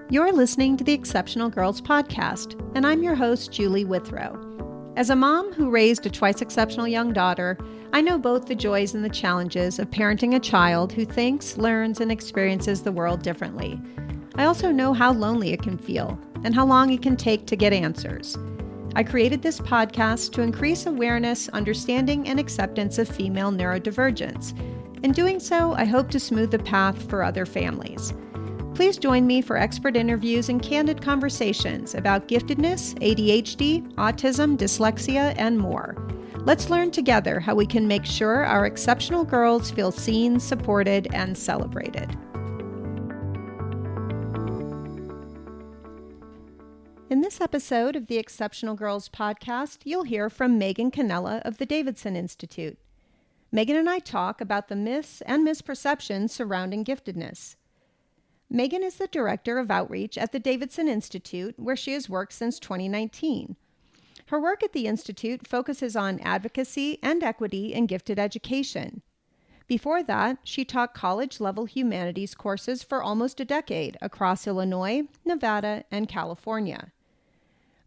You're listening to the Exceptional Girls Podcast, and I'm your host, Julie Withrow. As a mom who raised a twice exceptional young daughter, I know both the joys and the challenges of parenting a child who thinks, learns, and experiences the world differently. I also know how lonely it can feel and how long it can take to get answers. I created this podcast to increase awareness, understanding, and acceptance of female neurodivergence. In doing so, I hope to smooth the path for other families. Please join me for expert interviews and candid conversations about giftedness, ADHD, autism, dyslexia, and more. Let's learn together how we can make sure our exceptional girls feel seen, supported, and celebrated. In this episode of the Exceptional Girls Podcast, you'll hear from Megan Cannella of the Davidson Institute. Megan and I talk about the myths and misperceptions surrounding giftedness. Megan is the Director of Outreach at the Davidson Institute, where she has worked since 2019. Her work at the Institute focuses on advocacy and equity in gifted education. Before that, she taught college-level humanities courses for almost a decade across Illinois, Nevada, and California.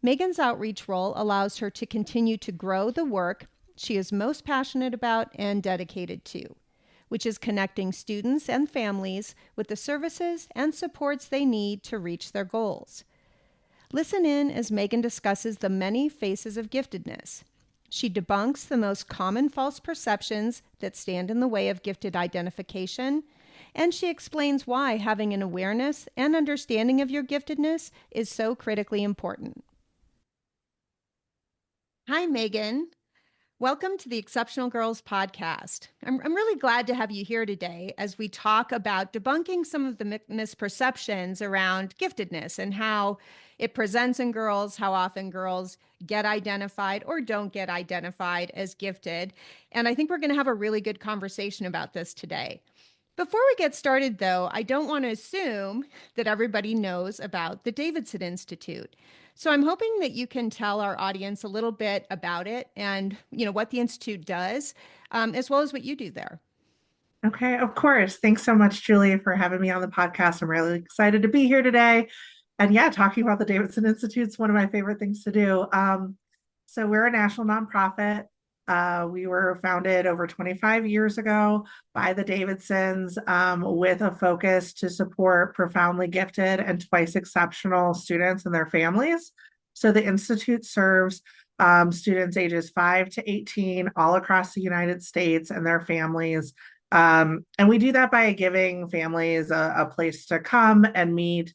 Megan's outreach role allows her to continue to grow the work she is most passionate about and dedicated to, which is connecting students and families with the services and supports they need to reach their goals. Listen in as Megan discusses the many faces of giftedness. She debunks the most common false perceptions that stand in the way of gifted identification, and she explains why having an awareness and understanding of your giftedness is so critically important. Hi, Megan. Welcome to the Exceptional Girls Podcast. I'm really glad to have you here today as we talk about debunking some of the misperceptions around giftedness and how it presents in girls, how often girls get identified or don't get identified as gifted. And I think we're going to have a really good conversation about this today. Before we get started, though, I don't want to assume that everybody knows about the Davidson Institute. So I'm hoping that you can tell our audience a little bit about it and, what the Institute does, as well as what you do there. Okay, of course. Thanks so much, Julie, for having me on the podcast. I'm really excited to be here today. And yeah, talking about the Davidson Institute is one of my favorite things to do. So we're a national nonprofit. We were founded over 25 years ago by the Davidsons with a focus to support profoundly gifted and twice exceptional students and their families. So the Institute serves students ages 5 to 18 all across the United States and their families. And we do that by giving families a place to come and meet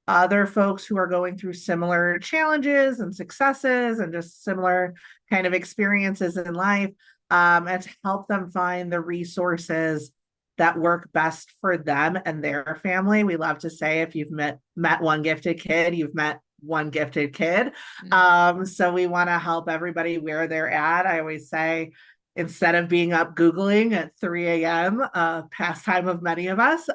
other folks who are going through similar challenges and successes and just similar kind of experiences in life, and to help them find the resources that work best for them and their family. We love to say if you've met one gifted kid, you've met one gifted kid. So we want to help everybody where they're at. I always say, instead of being up Googling at 3 a.m., pastime of many of us,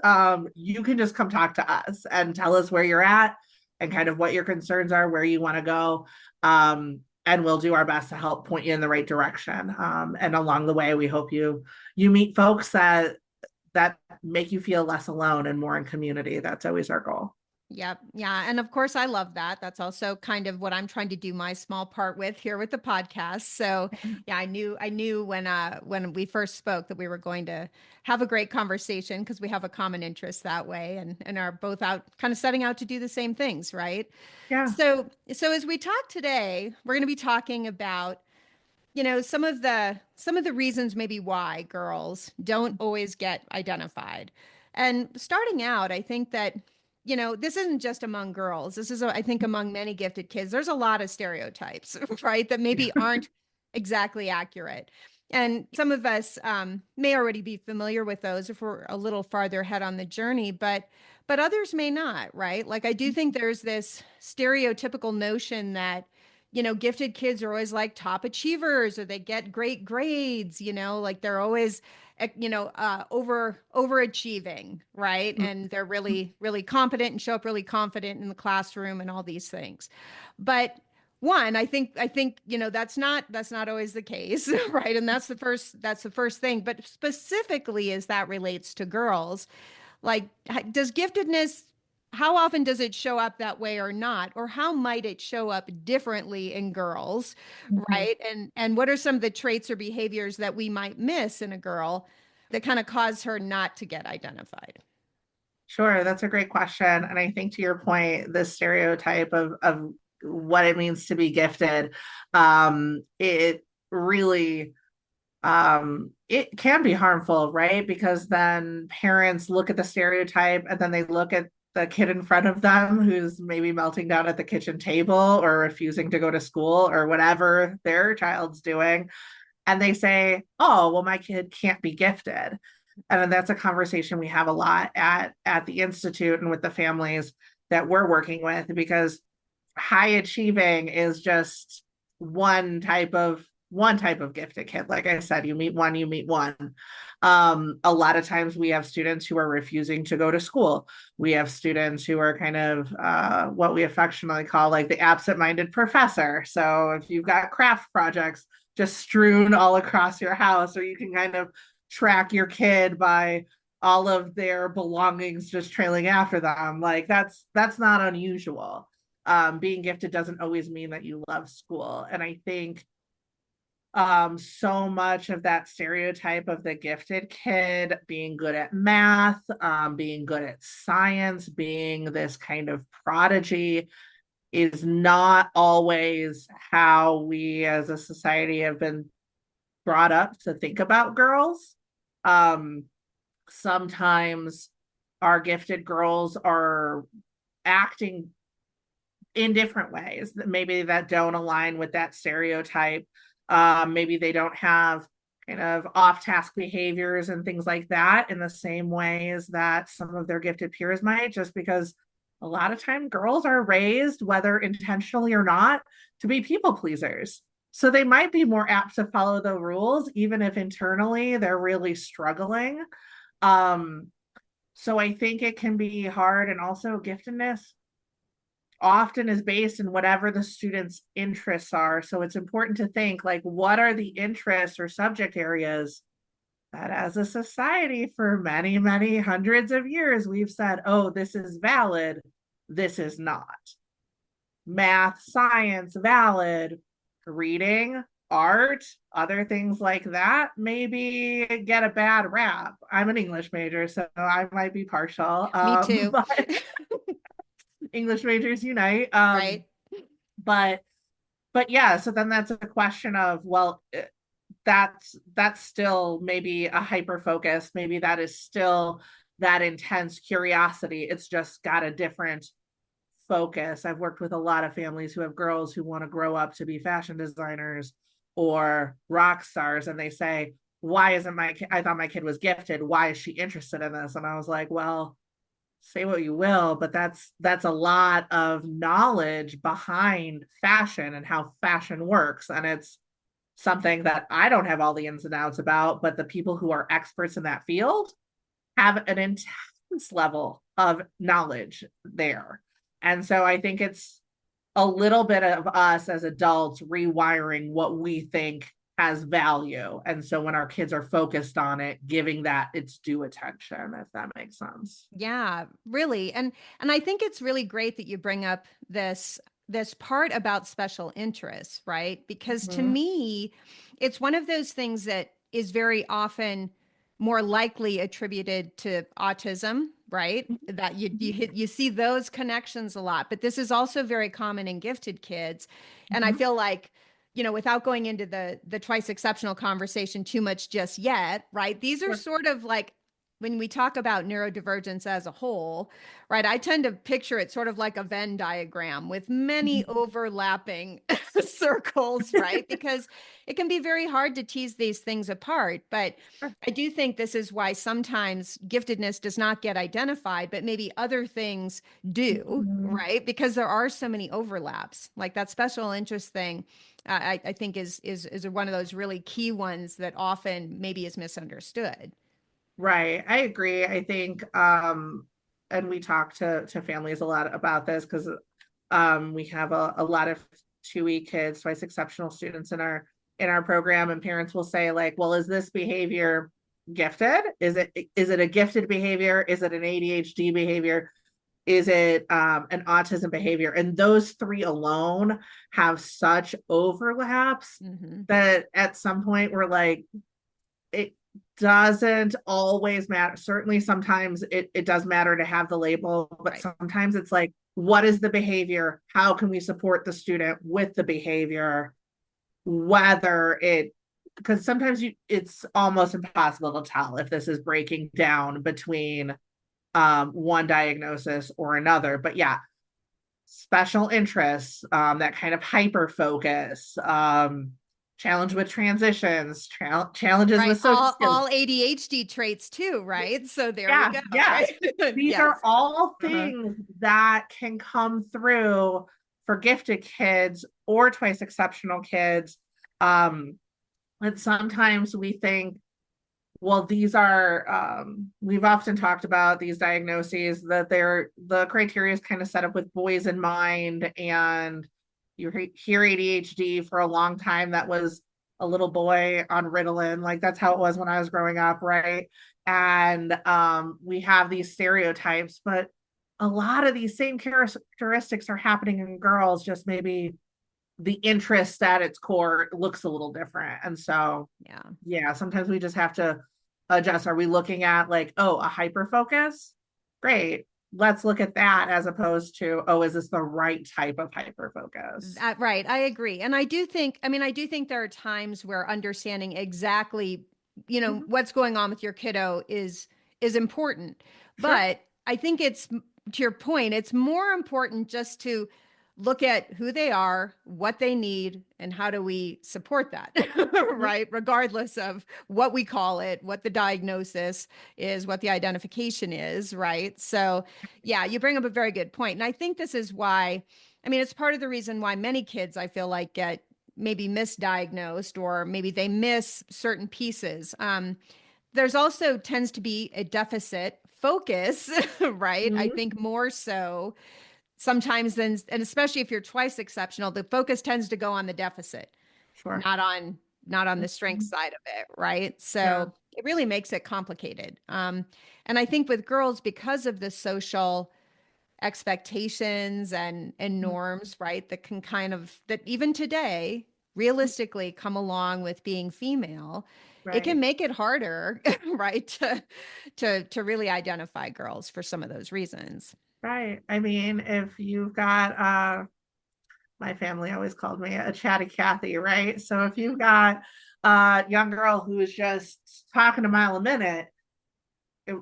you can just come talk to us and tell us where you're at and kind of what your concerns are, where you want to go. And we'll do our best to help point you in the right direction. And along the way, we hope you meet folks that make you feel less alone and more in community. That's always our goal. Yep. Yeah. And of course, I love that. That's also kind of what I'm trying to do my small part with here with the podcast. So yeah, I knew when we first spoke that we were going to have a great conversation because we have a common interest that way and are both out kind of setting out to do the same things. Right. Yeah. So as we talk today, we're going to be talking about, some of the reasons maybe why girls don't always get identified. And starting out, I think that this isn't just among girls. This is, I think, among many gifted kids. There's a lot of stereotypes, right, that maybe aren't exactly accurate. And some of us may already be familiar with those if we're a little farther ahead on the journey, but others may not, right? Like I do think there's this stereotypical notion that, gifted kids are always like top achievers or they get great grades, like they're always overachieving, right? And they're really, really competent and show up really confident in the classroom and all these things. But one, I think, that's not always the case, right? And that's the first thing. But specifically as that relates to girls, like, does giftedness how often does it show up that way or not? Or how might it show up differently in girls, Mhm. right? And what are some of the traits or behaviors that we might miss in a girl that kind of cause her not to get identified? Sure, that's a great question. And I think to your point, the stereotype of what it means to be gifted, it really it can be harmful, right? Because then parents look at the stereotype and then they look at the kid in front of them who's maybe melting down at the kitchen table or refusing to go to school or whatever their child's doing. And they say, oh, well, my kid can't be gifted. And that's a conversation we have a lot at the Institute and with the families that we're working with, because high achieving is just one type of gifted kid. Like I said, you meet one. A lot of times we have students who are refusing to go to school. We have students who are kind of what we affectionately call like the absent-minded professor. So if you've got craft projects just strewn all across your house, or you can kind of track your kid by all of their belongings just trailing after them, like that's not unusual. Being gifted doesn't always mean that you love school. And I think so much of that stereotype of the gifted kid being good at math, being good at science, being this kind of prodigy is not always how we as a society have been brought up to think about girls. Um, Sometimes our gifted girls are acting in different ways that maybe that don't align with that stereotype. Maybe they don't have kind of off-task behaviors and things like that in the same ways that some of their gifted peers might, just because a lot of time girls are raised, whether intentionally or not, to be people pleasers. So they might be more apt to follow the rules, even if internally they're really struggling. Um, so I think it can be hard. And also, giftedness often is based in whatever the student's interests are. So it's important to think like, what are the interests or subject areas that as a society for many, many hundreds of years, we've said, oh, this is valid, this is not. Math, science, valid. Reading, art, other things like that maybe get a bad rap. I'm an English major, so I might be partial. Me too. But English majors unite. Right. But yeah, so then that's a question of, well, that's still maybe a hyper focus. Maybe that is still that intense curiosity. It's just got a different focus. I've worked with a lot of families who have girls who want to grow up to be fashion designers or rock stars, and they say, why isn't my kid, I thought my kid was gifted, why is she interested in this? And I was like, well, say what you will, but that's a lot of knowledge behind fashion and how fashion works. And it's something that I don't have all the ins and outs about, but the people who are experts in that field have an intense level of knowledge there. And so I think it's a little bit of us as adults rewiring what we think has value. And so when our kids are focused on it, giving that its due attention, if that makes sense. Yeah, really. And I think it's really great that you bring up this part about special interests, right? Because to Mhm. me, it's one of those things that is very often more likely attributed to autism, right? That you see those connections a lot, but this is also very common in gifted kids. And I Mhm. feel like, without going into the twice exceptional conversation too much just yet, right? These are Sure. sort of like when we talk about neurodivergence as a whole, right? I tend to picture it sort of like a Venn diagram with many Mhm. overlapping circles, right? Because it can be very hard to tease these things apart. But Sure. I do think this is why sometimes giftedness does not get identified, but maybe other things do, Mhm. right? Because there are so many overlaps. Like that special interest thing, I think is one of those really key ones that often maybe is misunderstood. Right. I agree. I think and we talk to families a lot about this because we have a lot of 2E kids, twice exceptional students in our program, and parents will say like, well, is this behavior gifted? Is it a gifted behavior? Is it an ADHD behavior? Is it an autism behavior? And those three alone have such overlaps that at some point we're like, it doesn't always matter. Certainly, sometimes it does matter to have the label, but sometimes it's like, what is the behavior? How can we support the student with the behavior? Whether it, because sometimes it's almost impossible to tell if this is breaking down between one diagnosis or another. But yeah, special interests, that kind of hyper focus, challenge with transitions, challenges with social skills. All ADHD traits too, right? So there we go. Yes. Right? These are all things that can come through for gifted kids or twice exceptional kids. And sometimes we think, well, these are, we've often talked about these diagnoses that the criteria is kind of set up with boys in mind. And you hear ADHD for a long time. That was a little boy on Ritalin. Like that's how it was when I was growing up, right? And we have these stereotypes, but a lot of these same characteristics are happening in girls, just maybe the interest at its core looks a little different. And so, yeah, sometimes we just have to adjust. Are we looking at like, oh, a hyper focus? Great. Let's look at that as opposed to, oh, is this the right type of hyper focus? Right. I agree. And I do think there are times where understanding exactly, what's going on with your kiddo is important. Sure. But I think it's, to your point, it's more important just to look at who they are, what they need, and how do we support that, right? Regardless of what we call it, what the diagnosis is, what the identification is, right? So, yeah, you bring up a very good point. And I think this is why, it's part of the reason why many kids, I feel like, get maybe misdiagnosed or maybe they miss certain pieces. There's also tends to be a deficit focus, right? I think more so sometimes then, and especially if you're twice exceptional, the focus tends to go on the deficit, not on the strength side of it, right? So it really makes it complicated. And I think with girls, because of the social expectations and norms, right, that can that even today realistically come along with being female, it can make it harder, right, to really identify girls for some of those reasons. Right. I mean, if you've got my family always called me a chatty Cathy, right? So if you've got a young girl who is just talking a mile a minute,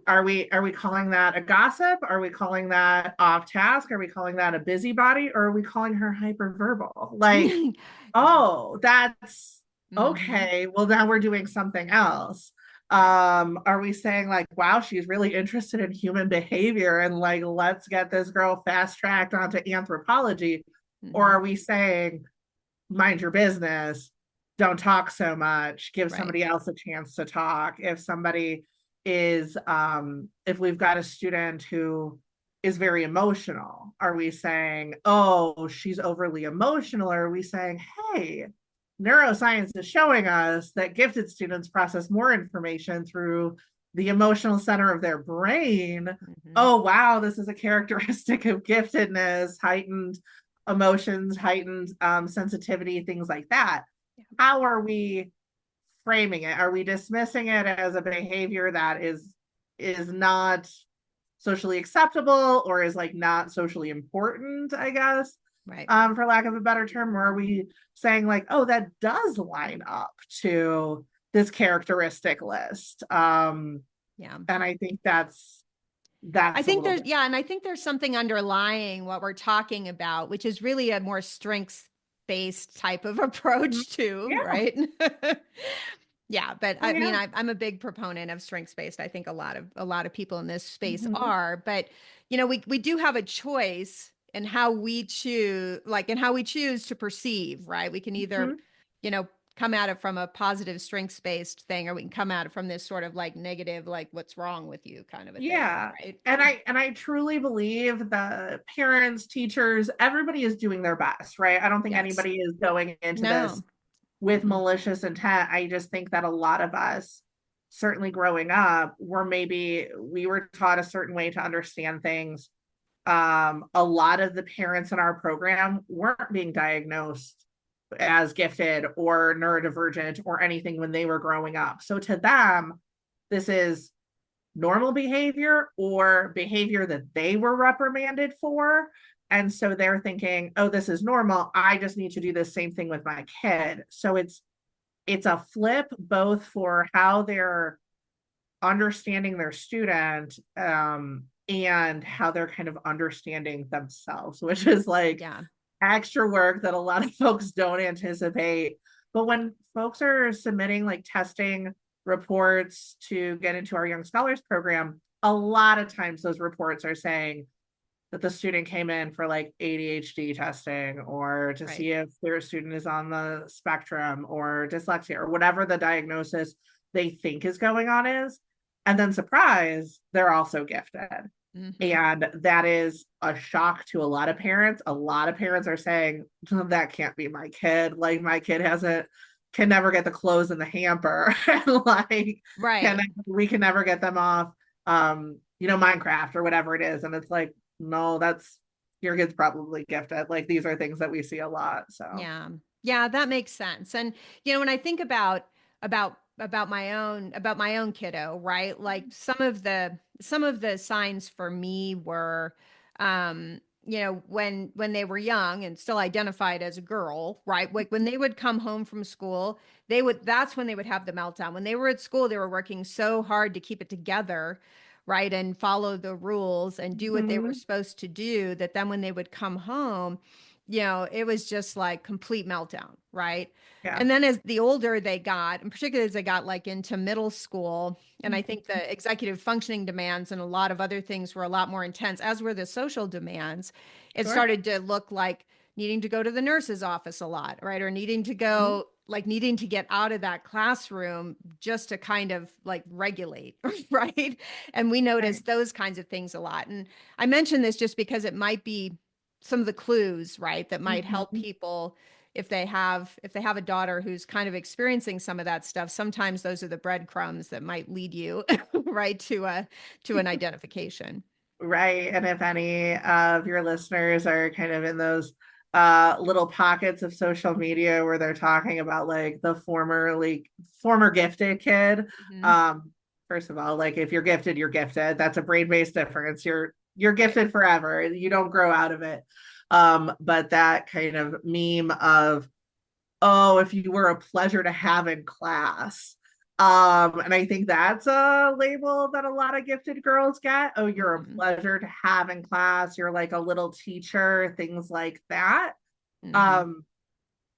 are we calling that a gossip? Are we calling that off task? Are we calling that a busybody? Or are we calling her hyperverbal? Like, oh, that's okay. Well, now we're doing something else. Are we saying like, wow, she's really interested in human behavior and like, let's get this girl fast tracked onto anthropology? Or are we saying, mind your business, don't talk so much, give somebody else a chance to talk? If somebody is, if we've got a student who is very emotional, are we saying, oh, she's overly emotional? Or are we saying, hey, neuroscience is showing us that gifted students process more information through the emotional center of their brain. Oh, wow, this is a characteristic of giftedness, heightened emotions, heightened sensitivity, things like that. How are we framing it? Are we dismissing it as a behavior that is not socially acceptable or is like not socially important, I guess, for lack of a better term? Or are we saying like, oh, that does line up to this characteristic list? And I think that's I think there's and I think there's something underlying what we're talking about, which is really a more strengths based type of approach too, right? But I mean, I'm a big proponent of strengths based. I think a lot of people in this space are, but we do have a choice in how we choose, to perceive, right? We can either, come at it from a positive strengths based thing, or we can come at it from this sort of like negative, like what's wrong with you kind of a thing, right? And I truly believe the parents, teachers, everybody is doing their best, right? I don't think anybody is going into this with malicious intent. I just think that a lot of us, certainly growing up, we were taught a certain way to understand things. a lot of the parents in our program weren't being diagnosed as gifted or neurodivergent or anything when they were growing up. So to them, this is normal behavior or behavior that they were reprimanded for. And so they're thinking, oh, this is normal. I just need to do the same thing with my kid. So it's a flip both for how they're understanding their student and how they're kind of understanding themselves, which is like Yeah. extra work that a lot of folks don't anticipate. But when folks are submitting like testing reports to get into our Young Scholars program, a lot of times those reports are saying that the student came in for like ADHD testing or to Right. see if their student is on the spectrum or dyslexia or whatever the diagnosis they think is going on is. And then surprise, they're also gifted. Mm-hmm. And that is a shock to a lot of parents. A lot of parents are saying, that can't be my kid. Like my kid can never get the clothes in the hamper. And like Right. we can never get them off Minecraft or whatever it is. And it's like, no, that's your kid's probably gifted. Like these are things that we see a lot. So Yeah. Yeah, that makes sense. And when I think about my own kiddo, right? Like some of the signs for me were when they were young and still identified as a girl, right? Like when they would come home from school, that's when they would have the meltdown. When they were at school, they were working so hard to keep it together, right? And follow the rules and do what they were mhm. supposed to do, that then when they would come home, it was just like complete meltdown, right? Yeah. And then as the older they got, and particularly as they got like into middle school, and I think the executive functioning demands and a lot of other things were a lot more intense, as were the social demands. It Sure. started to look like needing to go to the nurse's office a lot, right? Or needing to Mhm. go, like needing to get out of that classroom just to kind of like regulate, right? And we Right. noticed those kinds of things a lot. And I mention this just because it might be some of the clues, right, that might help Mhm. people if they have a daughter who's kind of experiencing some of that stuff. Sometimes those are the breadcrumbs that might lead you right to an identification. Right. And if any of your listeners are kind of in those little pockets of social media where they're talking about like the former gifted kid, Hmm. um, first of all, like if you're gifted, you're gifted. That's a brain-based difference. You're Right. gifted forever. You don't grow out of it. But that kind of meme of, oh, if you were a pleasure to have in class. And I think that's a label that a lot of gifted girls get. Oh, you're a Hmm. pleasure to have in class. You're like a little teacher, things like that. Hmm. Um,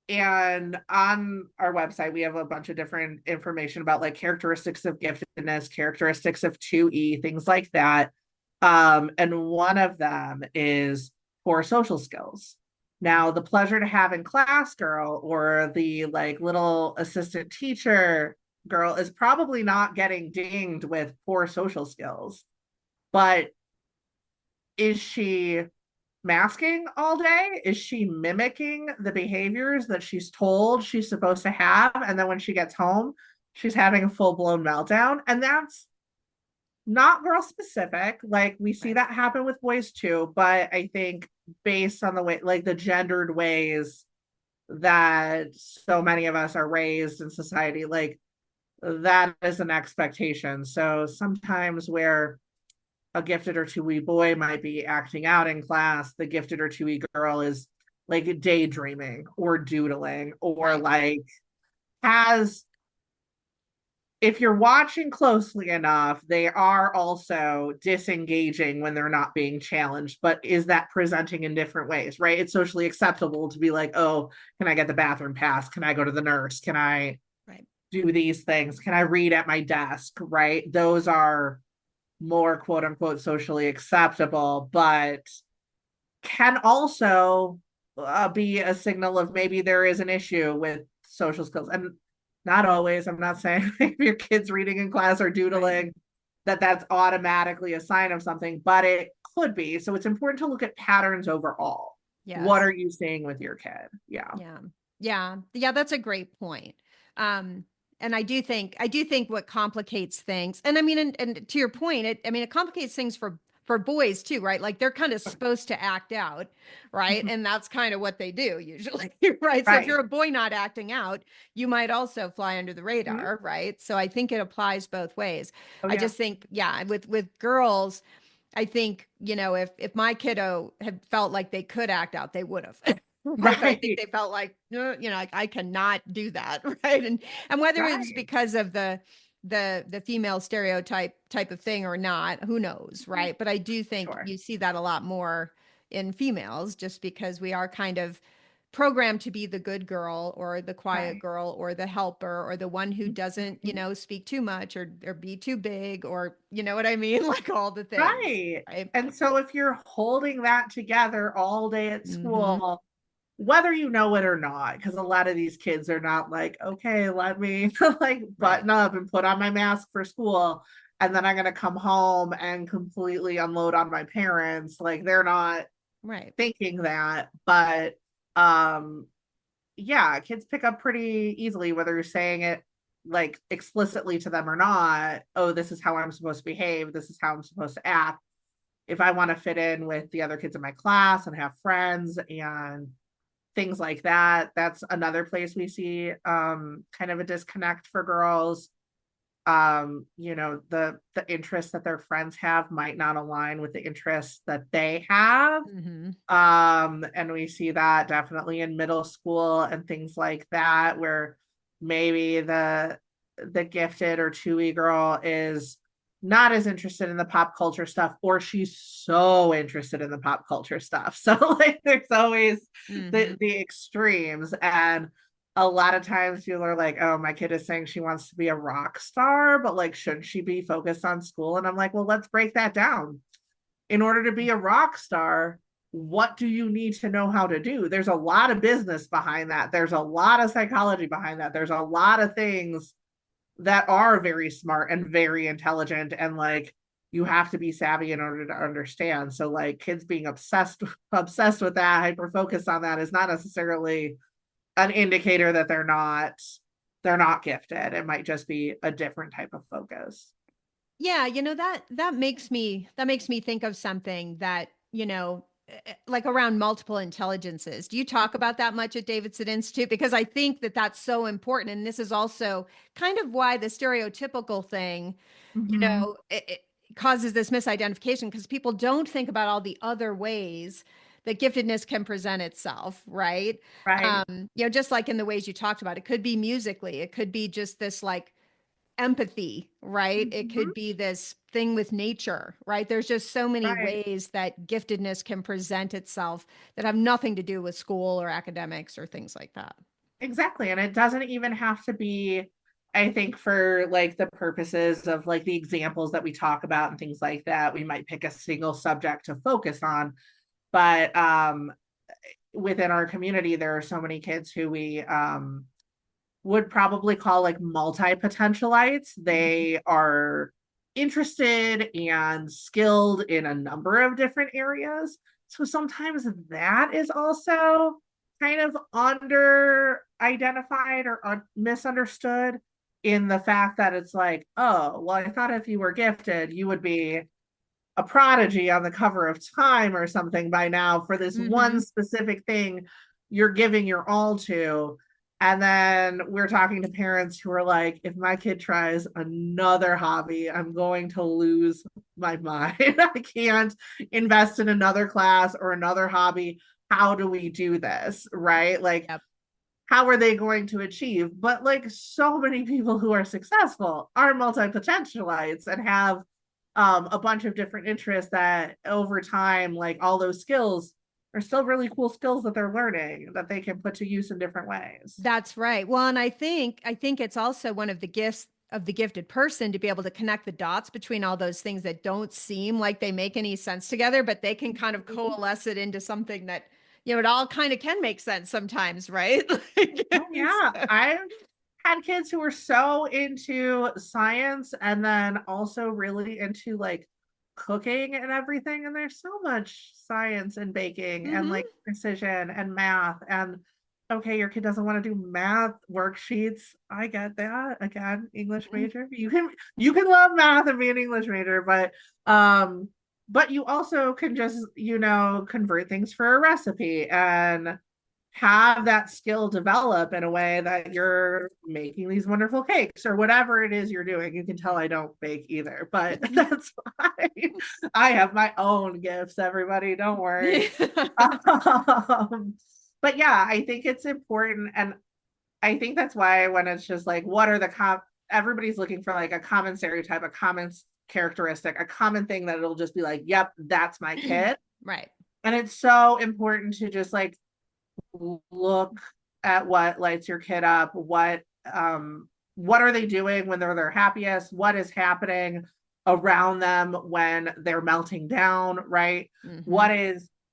and on our website, we have a bunch of different information about like characteristics of giftedness, characteristics of 2E, things like that. And one of them is poor social skills. Now, the pleasure to have in class girl or the like little assistant teacher girl is probably not getting dinged with poor social skills, but is she masking all day? Is she mimicking the behaviors that she's told she's supposed to have? And then when she gets home, she's having a full blown meltdown. And that's not girl specific. Like we see Right. that happen with boys too. But I think based on the way, like the gendered ways that so many of us are raised in society, like that is an expectation. So sometimes where a gifted or 2E boy might be acting out in class, the gifted or 2E girl is like daydreaming or doodling or Right. like has, if you're watching closely enough, they are also disengaging when they're not being challenged. But is that presenting in different ways, right? It's socially acceptable to be like, oh, can I get the bathroom pass? Can I go to the nurse? Can I Right. do these things? Can I read at my desk? Right? Those are more quote unquote socially acceptable, but can also be a signal of maybe there is an issue with social skills. And not always, I'm not saying if your kid's reading in class or Right. doodling that that's automatically a sign of something, but it could be. So it's important to look at patterns overall. What Yes. are you seeing with your kid? Yeah. Yeah. Yeah. Yeah, that's a great point. Um, and I do think what complicates things, and I mean, and to your point, it complicates things for boys too, right? Like they're kind of supposed to act out, right? Mhm. And that's kind of what they do usually, right? So if Right. you're a boy not acting out, you might also fly under the Mhm. radar, right? So I think it applies both ways. Oh I yeah. just think, yeah, with girls, I think, if my kiddo had felt like they could act out, they would have. Right. But I think Right. they felt like, no, like I cannot do that. Right. And whether it was Right. because of the female stereotype type of thing or not, who knows, Mhm. right? But I do think Sure. you see that a lot more in females just because we are kind of programmed to be the good girl or the quiet Right. girl or the helper or the one who doesn't, Mhm. speak too much or be too big or you know what I mean? Like all the things, Right. right? And so if you're holding that together all day at Mm-hmm. school, whether you know it or not, because a lot of these kids are not like, okay, let me like Right. button up and put on my mask for school. And then I'm going to come home and completely unload on my parents. Like they're not Right. thinking that. But um, yeah, kids pick up pretty easily, whether you're saying it like explicitly to them or not. Oh, this is how I'm supposed to behave. This is how I'm supposed to act. If I want to fit in with the other kids in my class and have friends and things like that, that's another place we see kind of a disconnect for girls. The interests that their friends have might not align with the interests that they have. Mm-hmm. And we see that definitely in middle school and things like that, where maybe the gifted or chewy girl is not as interested in the pop culture stuff, or she's so interested in the pop culture stuff. So like there's always Mm-hmm. the extremes. And a lot of times people are like, oh, my kid is saying she wants to be a rock star, but like, shouldn't she be focused on school? And I'm like, well, let's break that down. In order to be a rock star, what do you need to know how to do? There's a lot of business behind that. There's a lot of psychology behind that. There's a lot of things that are very smart and very intelligent, and like you have to be savvy in order to understand. So like kids being obsessed with that, hyper focused on that, is not necessarily an indicator that they're not gifted. It might just be a different type of focus. Yeah, that makes me think of something that, like around multiple intelligences. Do you talk about that much at Davidson Institute? Because I think that that's so important. And this is also kind of why the stereotypical thing, Mm-hmm. it causes this misidentification because people don't think about all the other ways that giftedness can present itself, right? Right. Just like in the ways you talked about, it could be musically, it could be just this like empathy, right? It Mm-hmm. could be this thing with nature, right? There's just so many Right. ways that giftedness can present itself that have nothing to do with school or academics or things like that. Exactly. And it doesn't even have to be, I think, for like the purposes of like the examples that we talk about and things like that, we might pick a single subject to focus on. But within our community, there are so many kids who we would probably call like multi-potentialites. Mhm. They are interested and skilled in a number of different areas. So sometimes that is also kind of under identified or misunderstood, in the fact that it's like, oh, well, I thought if you were gifted, you would be a prodigy on the cover of Time or something by now for this one Mhm. specific thing you're giving your all to. And then we're talking to parents who are like, if my kid tries another hobby, I'm going to lose my mind. I can't invest in another class or another hobby. How do we do this? Right? Like, Yep. how are they going to achieve? But like so many people who are successful are multi-potentialites and have a bunch of different interests that over time, like all those skills are still really cool skills that they're learning that they can put to use in different ways. That's right. Well, and I think it's also one of the gifts of the gifted person to be able to connect the dots between all those things that don't seem like they make any sense together, but they can kind of coalesce it into something that, it all kind of can make sense sometimes, right? Oh yeah, So- I've had kids who were so into science and then also really into like cooking and everything. And there's so much science and baking and like Mhm. precision and math. And okay, your kid doesn't want to do math worksheets. I get that. Again, English major. You can love math and be an English major, but but you also can just, convert things for a recipe and have that skill develop in a way that you're making these wonderful cakes or whatever it is you're doing. You can tell I don't bake either, but that's fine. I have my own gifts, everybody. Don't worry. Um, but yeah, I think it's important. And I think that's why when it's just like, what are everybody's looking for like a common stereotype, a common characteristic, a common thing that it'll just be like, yep, that's my kid. Right. And it's so important to just like look at what lights your kid up, what are they doing when they're their happiest, what is happening around them when they're melting down, right? Mm-hmm.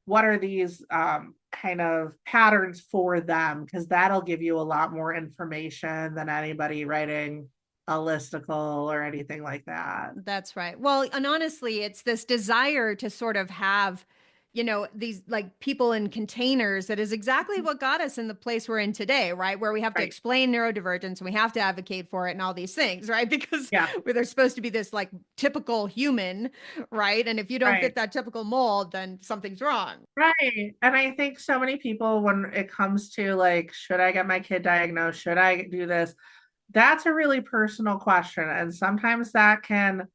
What are these kind of patterns for them, because that'll give you a lot more information than anybody writing a listicle or anything like that. That's right. Well, and honestly, it's this desire to sort of have, these like people in containers that is exactly what got us in the place we're in today, right? Where we have to Right. explain neurodivergence and we have to advocate for it and all these things, right? Because Yeah. where they're supposed to be this like typical human, right? And if you don't fit Right. that typical mold, then something's wrong. Right. And I think so many people, when it comes to like, should I get my kid diagnosed? Should I do this? That's a really personal question. And sometimes that can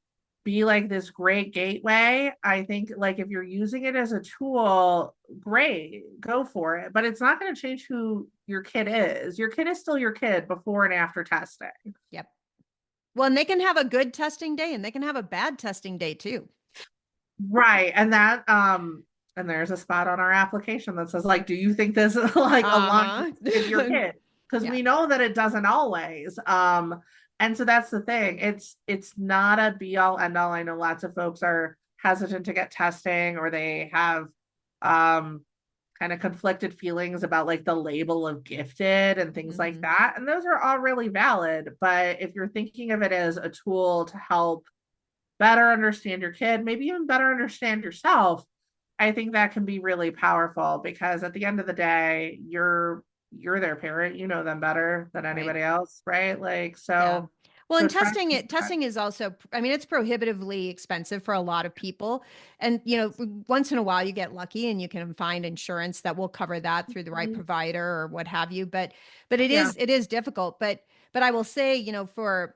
be like this great gateway. I think like if you're using it as a tool, great, go for it. But it's not going to change who your kid is. Your kid is still your kid before and after testing. Yep. Well, and they can have a good testing day and they can have a bad testing day too. Right. And there's a spot on our application that says like, do you think this like aligns with your Uh-huh. kid? Because Yeah. we know that it doesn't always. And so that's the thing. It's not a be all end all. I know lots of folks are hesitant to get testing, or they have um kind of conflicted feelings about like the label of gifted and things like Mm-hmm. that. And those are all really valid. But if you're thinking of it as a tool to help better understand your kid, maybe even better understand yourself, I think that can be really powerful, because at the end of the day, you're their parent, you know them better than Right. anybody else, right? Like Yeah. so Well, and try to do that. testing is also, I mean, it's prohibitively expensive for a lot of people. And, once in a while you get lucky and you can find insurance that will cover that through the right Mhm. provider or what have you. But Yeah, it is difficult. But I will say, for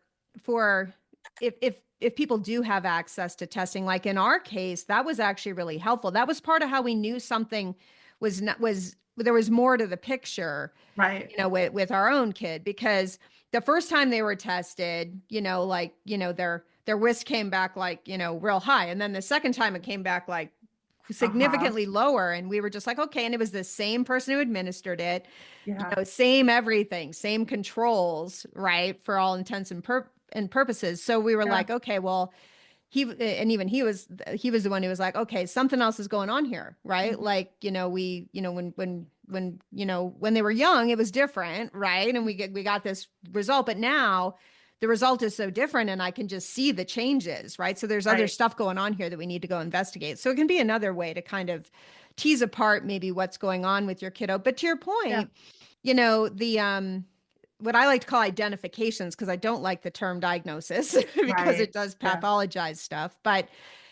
if people do have access to testing, like in our case, that was actually really helpful. That was part of how we knew something was not, was there was more to the picture, right. with our own kid, because the first time they were tested, their whisk came back like, real high. And then the second time it came back like Uh-huh. significantly lower. And we were just like, okay. And it was the same person who administered it, Yeah. same everything, same controls, right? For all intents and purposes. So we were Yeah. like, okay, well, and even he was the one who was like, okay, something else is going on here, right? Mhm. Like, when they were young it was different, right? And we got this result, but now the result is so different and I can just see the changes, right? So there's other Right. stuff going on here that we need to go investigate. So it can be another way to kind of tease apart maybe what's going on with your kiddo. But to your Yeah. point, the what I like to call identifications, because I don't like the term diagnosis because it Right. does Yeah. pathologize stuff. But,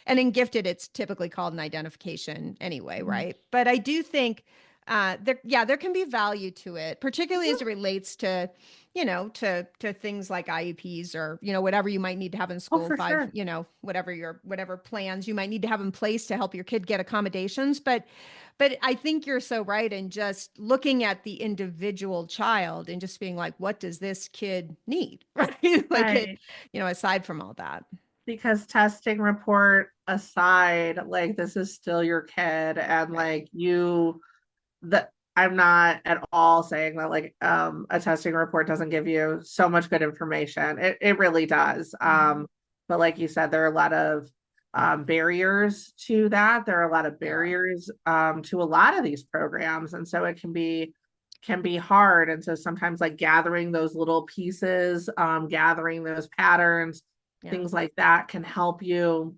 and in gifted, it's typically called an identification anyway, Mhm. right? But I do think there can be value to it, particularly as Mhm. it relates to, to things like IEPs or, whatever you might need to have in Oh, school, for five, sure. whatever plans you might need to have in place to help your kid get accommodations. But I think you're so right in just looking at the individual child and just being like, what does this kid need? Right? Like it, Right. aside from all that. Because testing report aside, like this is still your kid, and Right. like that I'm not at all saying that like a testing report doesn't give you so much good information. It really does. Mhm. But like you said, there are a lot of barriers to that. There are a lot of There are. barriers to a lot of these programs. And so it can be hard. And so sometimes like gathering those little pieces, gathering those patterns, Yeah. things like that can help you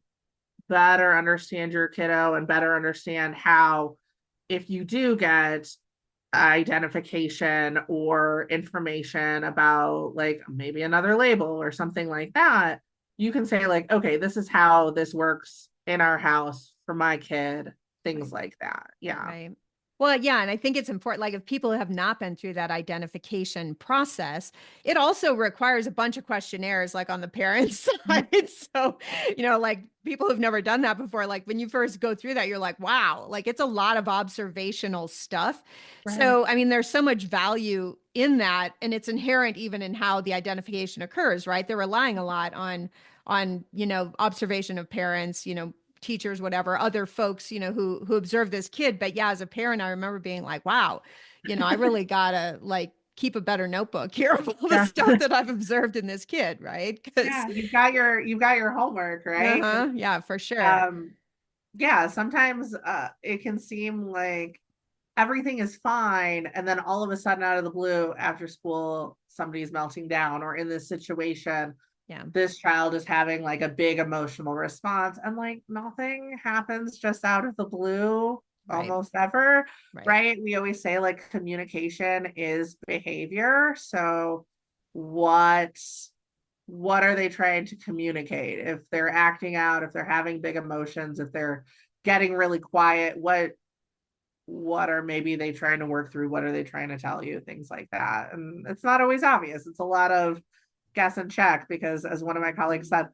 better understand your kiddo and better understand how, if you do get identification or information about like maybe another label or something like that, you can say like, okay, this is how this works in our house for my kid, things Right. like that. Yeah. Right. Well, yeah, and I think it's important, like if people have not been through that identification process, it also requires a bunch of questionnaires, like on the parents' side. So, like people who've never done that before, like when you first go through that, you're like, wow, like it's a lot of observational stuff. Right. So, I mean, there's so much value in that, and it's inherent even in how the identification occurs, right? They're relying a lot on observation of parents, teachers, whatever, other folks, who observe this kid. But yeah, as a parent, I remember being like, wow, I really gotta like keep a better notebook here of all the Yeah. stuff that I've observed in this kid, right? Because Yeah, you've got your homework, right? uh-huh, yeah, for sure. Um, yeah, sometimes it can seem like everything is fine, and then all of a sudden, out of the blue, after school, somebody's melting down, or in this situation, Yeah, this child is having like a big emotional response, and like nothing happens just out of the blue right, almost ever, right. right? We always say like communication is behavior. So what what are they trying to communicate? If they're acting out, if they're having big emotions, if they're getting really quiet, what are maybe they trying to work through? What are they trying to tell you? Things like that. And it's not always obvious. It's a lot of guess and check, because as one of my colleagues said,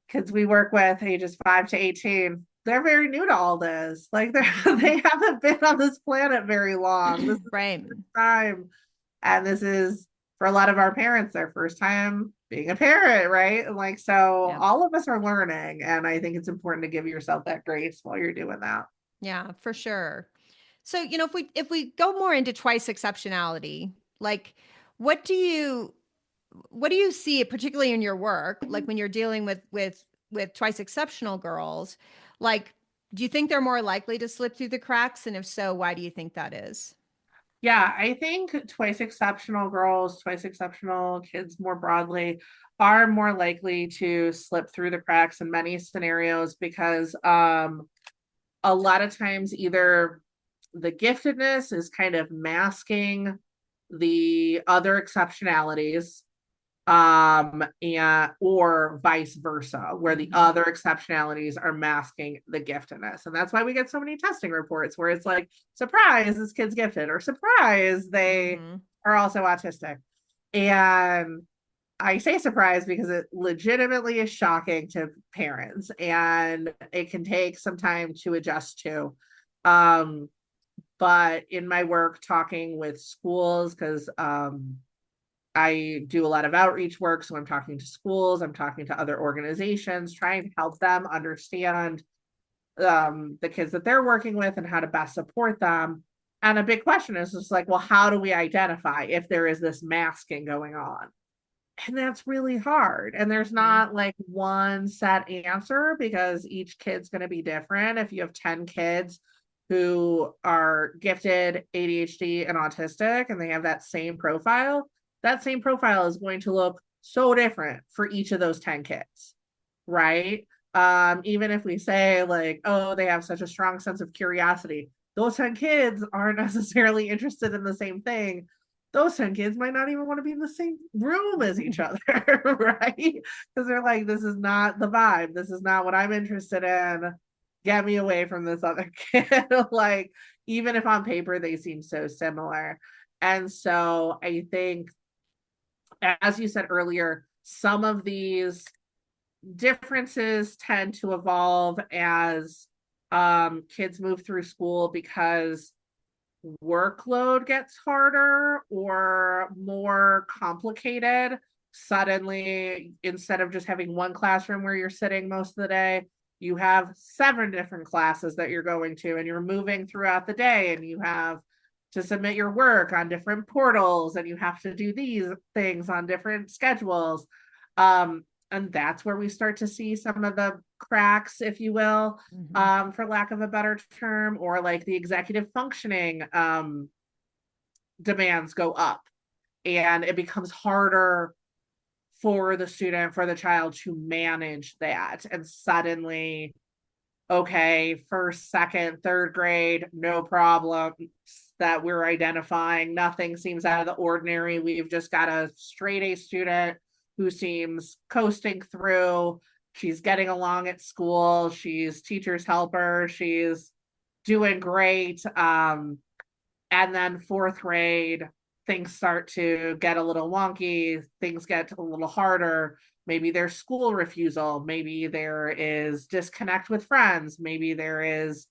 kids we work with ages 5 to 18, they're very new to all this. Like Mhm. they haven't been on this planet very long. This is Right. their first time. And this is, for a lot of our parents, their first time being a parent, right? And like, so Yeah. all of us are learning. And I think it's important to give yourself that grace while you're doing that. Yeah, for sure. So, if we go more into twice exceptionality, like what do you what do you see, particularly in your work, like when you're dealing with twice exceptional girls? Like, do you think they're more likely to slip through the cracks? And if so, why do you think that is? Yeah, I think twice exceptional girls, twice exceptional kids more broadly, are more likely to slip through the cracks in many scenarios, because a lot of times either the giftedness is kind of masking the other exceptionalities, and or vice versa, where the Mhm. other exceptionalities are masking the giftedness. And that's why we get so many testing reports where it's like, surprise, this kid's gifted, or surprise, they Mhm. are also autistic. And I say surprise because it legitimately is shocking to parents, and it can take some time to adjust to. Um, but in my work talking with schools, because I do a lot of outreach work. So I'm talking to schools, I'm talking to other organizations, trying to help them understand the kids that they're working with and how to best support them. And a big question is just like, well, how do we identify if there is this masking going on? And that's really hard. And there's Mhm. not like one set answer, because each kid's going to be different. If you have 10 kids who are gifted, ADHD, and autistic, and they have that same profile is going to look so different for each of those 10 kids, right? Even if we say like, oh, they have such a strong sense of curiosity, those 10 kids aren't necessarily interested in the same thing. Those 10 kids might not even want to be in the same room as each other, right? Because they're like, this is not the vibe. This is not what I'm interested in. Get me away from this other kid. Like, even if on paper they seem so similar. And so I think, as you said earlier, some of these differences tend to evolve as kids move through school, because workload gets harder or more complicated. Suddenly, instead of just having one classroom where you're sitting most of the day, you have 7 different classes that you're going to, and you're moving throughout the day, and you have to submit your work on different portals, and you have to do these things on different schedules. And that's where we start to see some of the cracks, if you will, Mhm. for lack of a better term, or like the executive functioning demands go up, and it becomes harder for the student, for the child to manage that. And suddenly, okay, first, second, third grade, no problem that we're identifying. Nothing seems out of the ordinary. We've just got a straight A student who seems coasting through, she's getting along at school, she's teacher's helper, she's doing great. And then fourth grade, things start to get a little wonky, things get a little harder. Maybe there's school refusal, maybe there is disconnect with friends, maybe there is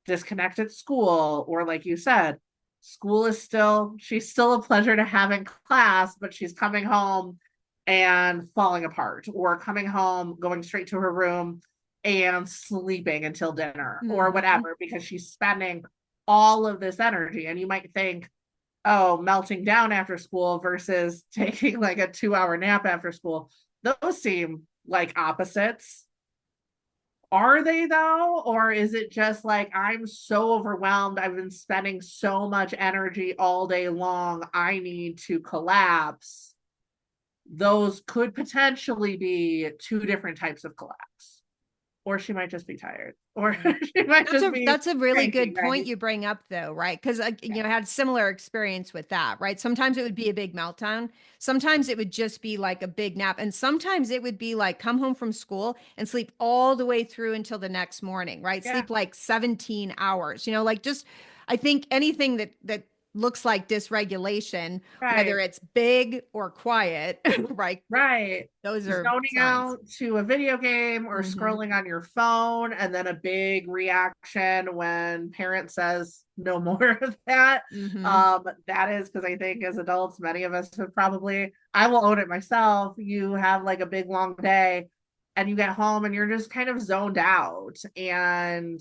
disconnect at school, or like you said, school is still, she's still a pleasure to have in class, but she's coming home and falling apart, or coming home, going straight to her room and sleeping until dinner or whatever, because she's spending all of this energy. And you might think, oh, melting down after school versus taking like a 2-hour nap after school, those seem like opposites. Are they though? Or is it just like, I'm so overwhelmed, I've been spending so much energy all day long, I need to collapse? Those could potentially be two different types of collapse. Or she might just be tired, or she might just be. That's a really cranky, good point right? you bring up, though, right? Because I had a similar experience with that, right? Sometimes it would be a big meltdown. Sometimes it would just be like a big nap, and sometimes it would be like come home from school and sleep all the way through until the next morning, right? Yeah. Sleep like 17 hours. Like just I think anything that looks like dysregulation, whether Right. it's big or quiet, right? Right. Those are Zoning signs. out to a video game or scrolling on your phone, and then a big reaction when parent says no more of that. That is because I think as adults, many of us have probably, I will own it myself. You have like a big long day and you get home and you're just kind of zoned out. And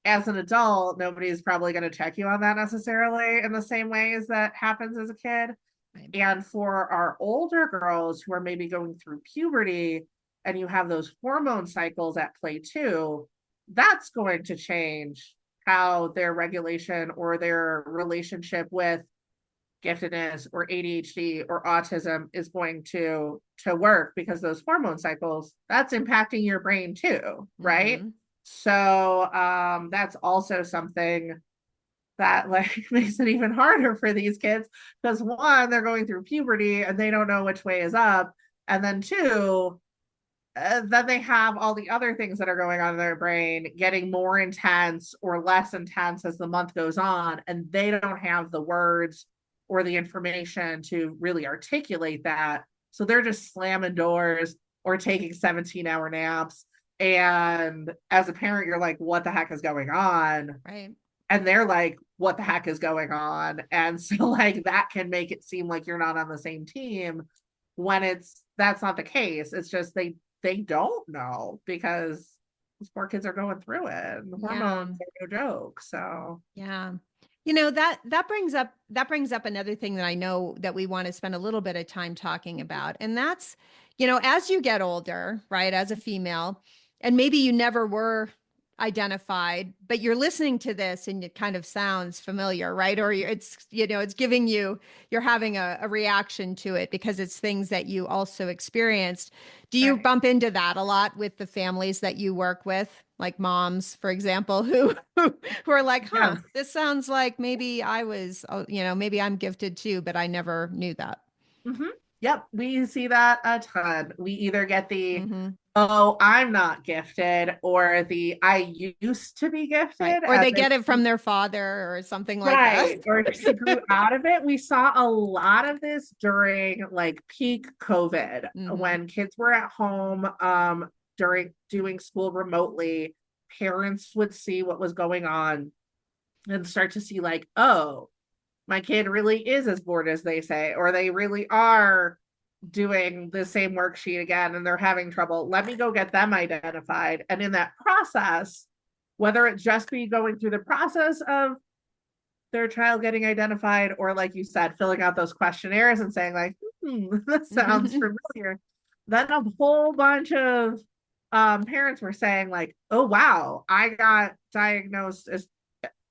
as an adult, nobody's probably going to check you on that necessarily in the same way as that happens as a kid. Right. And for our older girls who are maybe going through puberty and you have those hormone cycles at play too, that's going to change how their regulation or their relationship with giftedness or ADHD or autism is going to work, because those hormone cycles, that's impacting your brain too, right? So that's also something that like makes it even harder for these kids, because one, they're going through puberty and they don't know which way is up, and then two, then they have all the other things that are going on in their brain getting more intense or less intense as the month goes on, and they don't have the words or the information to really articulate that, so they're just slamming doors or taking 17-hour naps. And as a parent, you're like, what the heck is going on? Right. And they're like, what the heck is going on? And so like that can make it seem like you're not on the same team, when that's not the case. It's just they don't know, because these poor kids are going through it, and hormones are no joke. So yeah. That brings up another thing that I know that we want to spend a little bit of time talking about. And that's, as you get older, right, as a female, and maybe you never were identified, but you're listening to this and it kind of sounds familiar, right? Or it's giving you're having a reaction to it because it's things that you also experienced. Do you bump into that a lot with the families that you work with, like moms, for example, who are like, this sounds like maybe I was, maybe I'm gifted too, but I never knew that. Yep, we see that a ton. We either get the, oh, I'm not gifted, or the, I used to be gifted. Right. Or they get it from their father or something like that. Or she grew out of it. We saw a lot of this during like peak COVID, when kids were at home during doing school remotely. Parents would see what was going on and start to see like, oh, my kid really is as bored as they say, or they really are doing the same worksheet again and they're having trouble. Let me go get them identified. And in that process, whether it just be going through the process of their child getting identified, or like you said, filling out those questionnaires and saying like, that sounds familiar, then a whole bunch of parents were saying like, oh wow, I got diagnosed as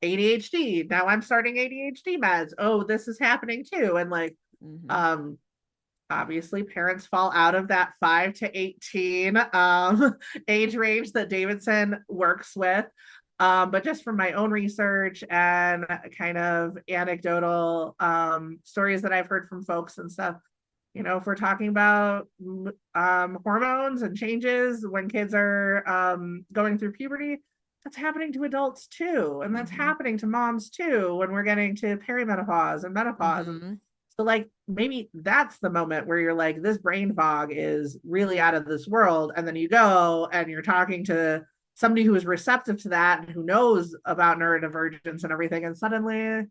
ADHD. Now I'm starting ADHD meds. Oh, this is happening too. And like, obviously parents fall out of that 5 to 18 age range that Davidson works with. But just from my own research and kind of anecdotal stories that I've heard from folks and stuff, If we're talking about hormones and changes when kids are going through puberty, that's happening to adults too. And that's happening to moms too when we're getting to perimenopause and menopause. And Mm-hmm. so, like, maybe that's the moment where you're like, this brain fog is really out of this world. And then you go and you're talking to somebody who is receptive to that and who knows about neurodivergence and everything. And suddenly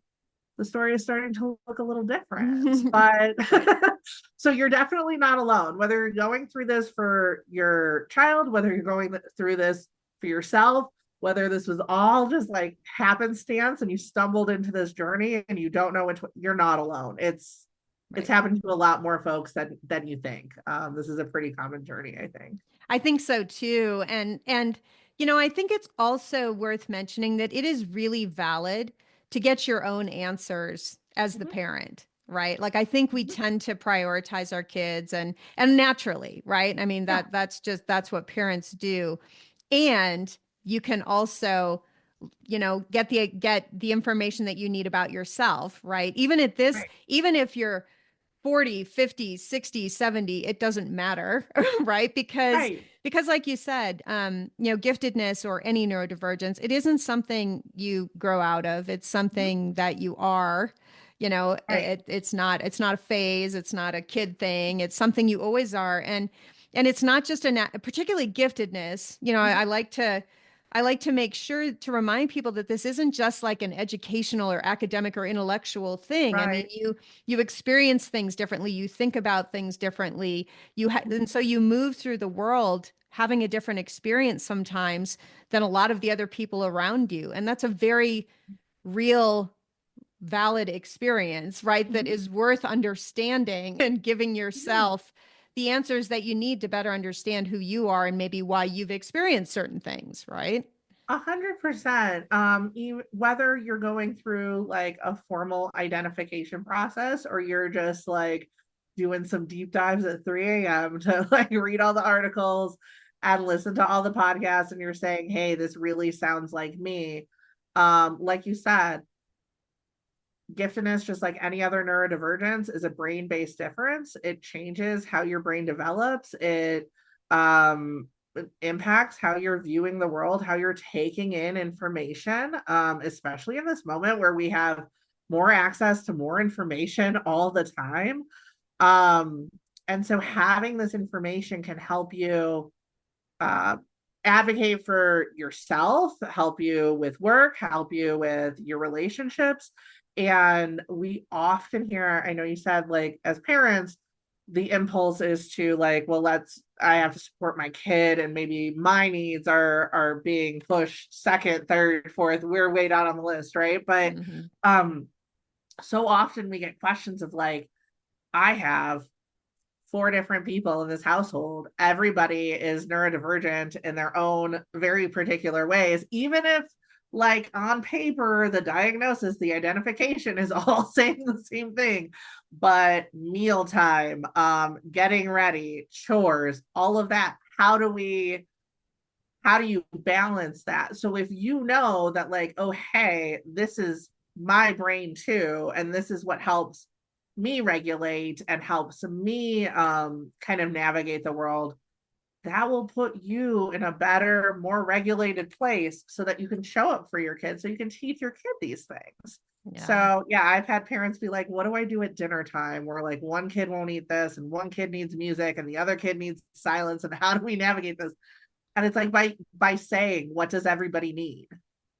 the story is starting to look a little different. But Right. so you're definitely not alone, whether you're going through this for your child, whether you're going through this for yourself, whether this was all just like happenstance and you stumbled into this journey and you don't know you're not alone. It's Right. happened to a lot more folks than you think. This is a pretty common journey, I think. I think so too. And I think it's also worth mentioning that it is really valid to get your own answers as the Mhm, parent, right? Like I think we mhm. tend to prioritize our kids and naturally, right? I mean Yeah, that's what parents do. And you can also get the information that you need about yourself, right? right, Even if you're 40, 50, 60, 70, it doesn't matter, right? right. Because like you said, giftedness or any neurodivergence, it isn't something you grow out of. It's Mhm, something that you are. right. It's not a phase, it's not a kid thing. It's something you always are. And it's not just particularly giftedness. Mhm, I like to make sure to remind people that this isn't just like an educational or academic or intellectual thing. I mean, right. you experience things differently, you think about things differently, Mhm, and so you move through the world having a different experience sometimes than a lot of the other people around you, and that's a very real valid experience, right? That mhm. is worth understanding and giving Yeah. yourself the answers that you need to better understand who you are and maybe why you've experienced certain things, right? 100%. Whether you're going through like a formal identification process or you're just like doing some deep dives at 3 a.m. to like read all the articles and listen to all the podcasts, and you're saying, hey, this really sounds like me. Like you said, giftedness, just like any other neurodivergence, is a brain-based difference. It changes how your brain develops. Um, it impacts how you're viewing the world, how you're taking in information, especially in this moment where we have more access to more information all the time. Um, and so having this information can help you uh, advocate for yourself, help you with work, help you with your relationships. And we often hear, I know you said, like, as parents, the impulse is to like, well, I have to support my kid, and maybe my needs are being pushed second, third, fourth. We're way down on the list, right? But Hmm. um, so often we get questions of like, I have four different people in this household. Everybody is neurodivergent in their own very particular ways, even if like on paper the diagnosis, the identification is all saying the same thing. But mealtime, getting ready, chores, all of that, how do you balance that? So if you know that, like, oh hey, this is my brain too, and this is what helps me regulate and helps me kind of navigate the world, that will put you in a better, more regulated place so that you can show up for your kids, so you can teach your kid these things. Yeah. So yeah, I've had parents be like, what do I do at dinner time, where like one kid won't eat this and one kid needs music and the other kid needs silence, and how do we navigate this? And it's like, by saying, what does everybody need,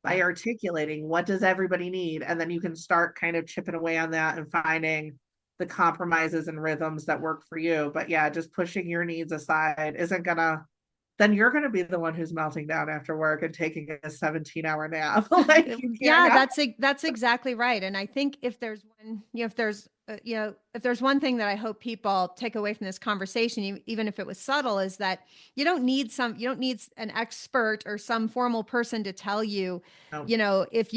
by Yeah. articulating what does everybody need, and then you can start kind of chipping away on that and finding the compromises and rhythms that work for you. But yeah, just pushing your needs aside isn't gonna, then you're gonna be the one who's melting down after work and taking a 17-hour nap. Like, you can't Yeah, have. that's exactly right. And I think if there's one thing that I hope people take away from this conversation, even if it was subtle, is that you don't need an expert or some formal person to tell you, No. if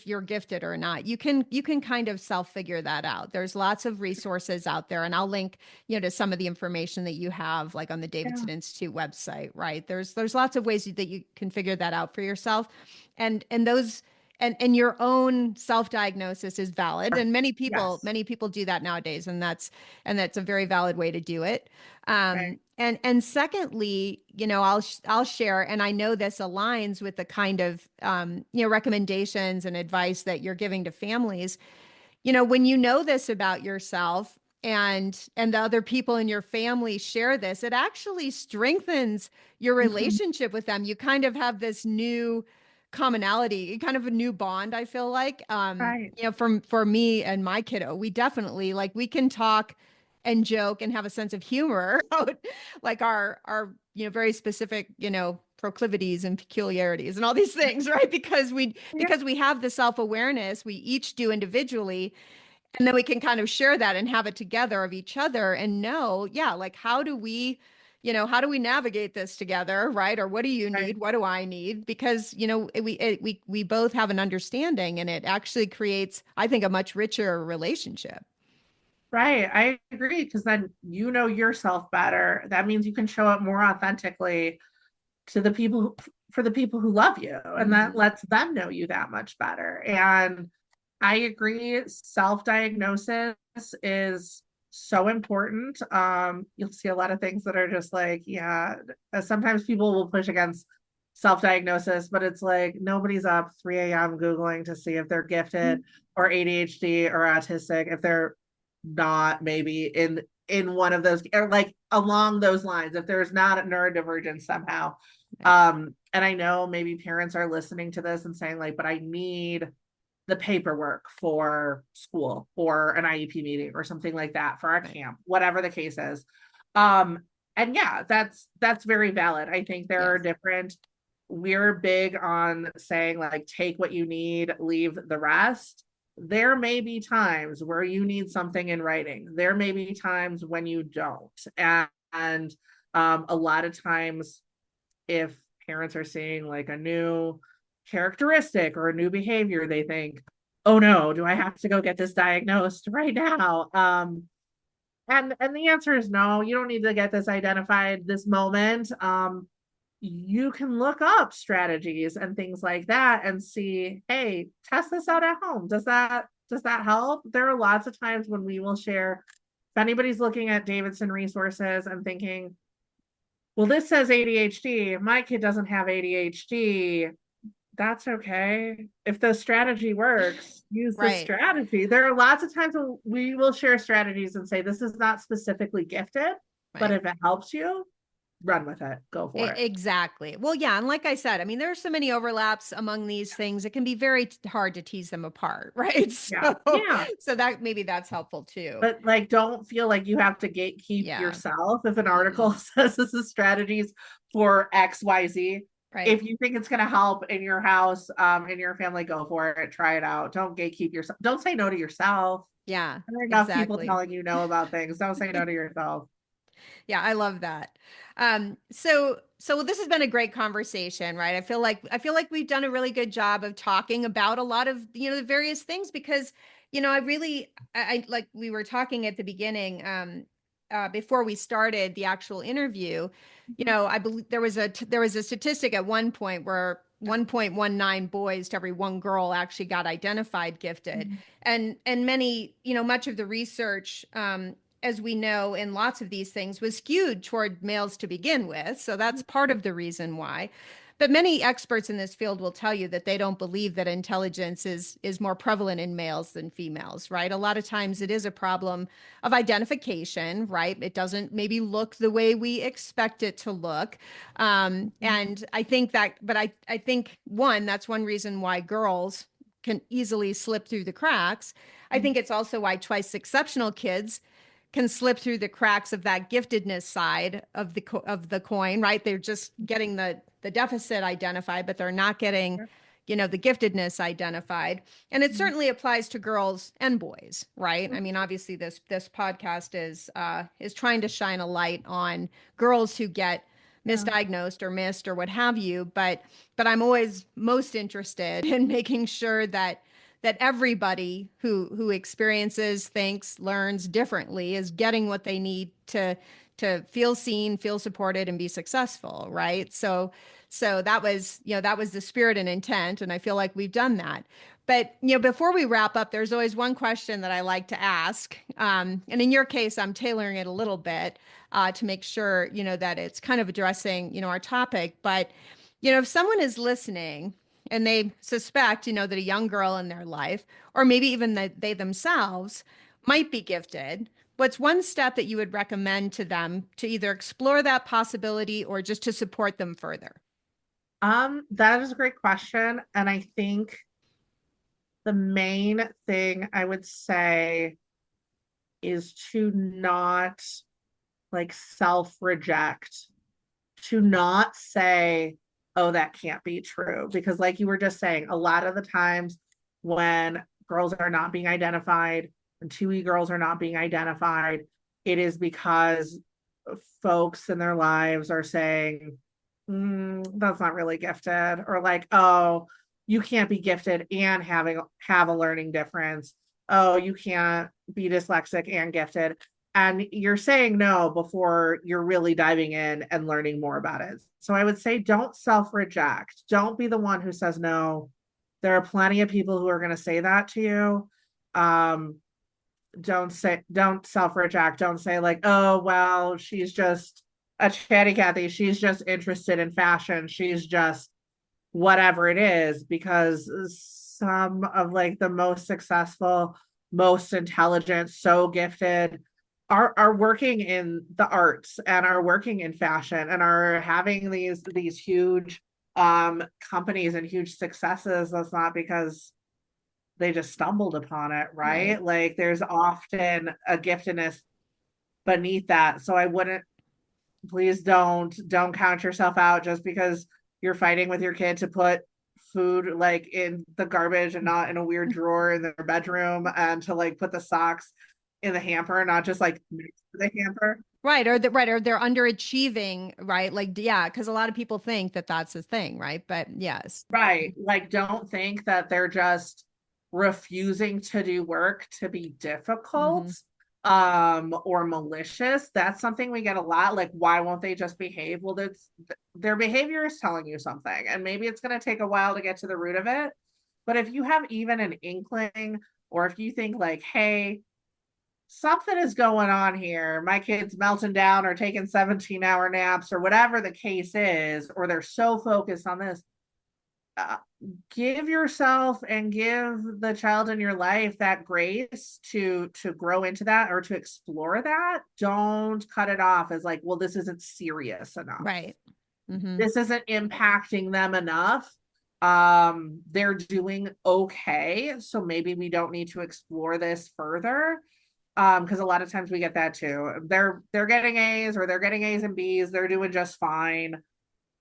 you're gifted or not. You can kind of self figure that out. There's lots of resources out there, and I'll link, to some of the information that you have, like on the Yeah. Davidson Institute website, right? There's lots of ways that you can figure that out for yourself. And those, and your own self-diagnosis is valid, and Yes. many people do that nowadays, and that's a very valid way to do it. Right. And secondly, I'll share, and I know this aligns with the kind of recommendations and advice that you're giving to families. When you know this about yourself, and the other people in your family share this, it actually strengthens your Mhm. relationship with them. You kind of have this new commonality, kind of a new bond, I feel like. Right. For me and my kiddo, we definitely, like, we can talk and joke and have a sense of humor about, like, our very specific, proclivities and peculiarities and all these things, right? Yeah. Because we have the self-awareness we each do individually, and then we can kind of share that and have it together of each other and know, yeah, like, how do we navigate this together, right? Or what do you Right. need? What do I need? Because, we both have an understanding, and it actually creates, I think, a much richer relationship. Right. I agree because then you know yourself better. That means you can show up more authentically to the people for the people who love you, and that Mhm. lets them know you that much better. And I agree, self-diagnosis is so important. You'll see a lot of things that are just like, yeah, sometimes people will push against self-diagnosis, but it's like nobody's up 3 a.m. Googling to see if they're gifted or ADHD or autistic, if they're not maybe in one of those, or like along those lines, if there's not a neurodivergence somehow. Right. And I know maybe parents are listening to this and saying, like, but I need the paperwork for school or an IEP meeting or something like that for our Right. camp, whatever the case is. Um, and yeah, that's very valid. I think there are Yes. different, we're big on saying, like, take what you need, leave the rest. There may be times where you need something in writing. There may be times when you don't. And a lot of times, if parents are seeing like a new characteristic or a new behavior, they think, oh no, do I have to go get this diagnosed right now? And the answer is no, you don't need to get this identified this moment. You can look up strategies and things like that and see, hey, test this out at home. Does that help? There are lots of times when we will share, if anybody's looking at Davidson resources and thinking, well, this says ADHD. My kid doesn't have ADHD. That's okay. If the strategy works, use the Right. strategy. There are lots of times when we will share strategies and say, this is not specifically gifted, but Right. if it helps you, run with it. Go for it. Exactly. Well, yeah, and like I said, I mean, there are so many overlaps among these things. It can be very hard to tease them apart, right? Yeah. Yeah. So that maybe that's helpful too. But like, don't feel like you have to gatekeep Yeah. yourself. If an article Mm-mm. says this is strategies for XYZ, Right. if you think it's going to help in your house, in your family, go for it. Try it out. Don't gatekeep yourself. Don't say no to yourself. Yeah, There are enough people exactly. telling you no about things. Don't say no to yourself. Yeah, I love that. So this has been a great conversation, right? I feel like we've done a really good job of talking about a lot of, the various things, because, I like we were talking at the beginning, before we started the actual interview. Mhm. I believe there was a statistic at one point where 1.19 boys to every one girl actually got identified gifted. Mhm. And many, much of the research, as we know, in lots of these things, was skewed toward males to begin with. So that's part of the reason why. But many experts in this field will tell you that they don't believe that intelligence is more prevalent in males than females, right? A lot of times it is a problem of identification, right? It doesn't maybe look the way we expect it to look. And I think I think, one, that's one reason why girls can easily slip through the cracks. I Mhm. think it's also why twice exceptional kids can slip through the cracks of that giftedness side of the coin, right? They're just getting the deficit identified, but they're not getting, the giftedness identified. And it Mhm. certainly applies to girls and boys, right? I mean, obviously this podcast is trying to shine a light on girls who get Yeah. misdiagnosed or missed or what have you, but I'm always most interested in making sure that everybody who experiences, thinks, learns differently is getting what they need to feel seen, feel supported, and be successful, right? So that was, that was the spirit and intent, and I feel like we've done that. But before we wrap up, there's always one question that I like to ask, and in your case, I'm tailoring it a little bit to make sure that it's kind of addressing our topic. But if someone is listening and they suspect that a young girl in their life, or maybe even that they themselves might be gifted, what's one step that you would recommend to them to either explore that possibility or just to support them further? That is a great question. And I think the main thing I would say is to not like self-reject, to not say, oh, that can't be true. Because, like you were just saying, a lot of the times when girls are not being identified, and 2E girls are not being identified, it is because folks in their lives are saying, that's not really gifted, or like, oh, you can't be gifted and have a learning difference. Oh, you can't be dyslexic and gifted. And you're saying no before you're really diving in and learning more about it. So I would say don't self-reject. Don't be the one who says no. There are plenty of people who are going to say that to you. Don't self-reject. Don't say like, oh, well, she's just a chatty Cathy. She's just interested in fashion. She's just whatever it is, because some of like the most successful, most intelligent, so gifted are working in the arts and are working in fashion and are having these huge companies and huge successes. That's not because they just stumbled upon it, right? Like there's often a giftedness beneath that. So I wouldn't, please don't count yourself out just because you're fighting with your kid to put food like in the garbage and not in a weird drawer in their bedroom, and to like put the socks in the hamper, not just like next to the hamper. Right, or they're underachieving, right? Like, yeah, because a lot of people think that that's a thing, right? But yes. Right. Like, don't think that they're just refusing to do work to be difficult or malicious. That's something we get a lot. Like, why won't they just behave? Well, that's their behavior is telling you something, and maybe it's going to take a while to get to the root of it. But if you have even an inkling, or if you think like, hey, something is going on here, my kid's melting down or taking 17-hour naps or whatever the case is, or they're so focused on this, uh, give yourself and give the child in your life that grace to grow into that or to explore that. Don't cut it off as like, well, this isn't serious enough, Right. this isn't impacting them enough. They're doing okay, so maybe we don't need to explore this further. Because a lot of times we get that too. They're getting A's, or they're getting A's and B's, they're doing just fine,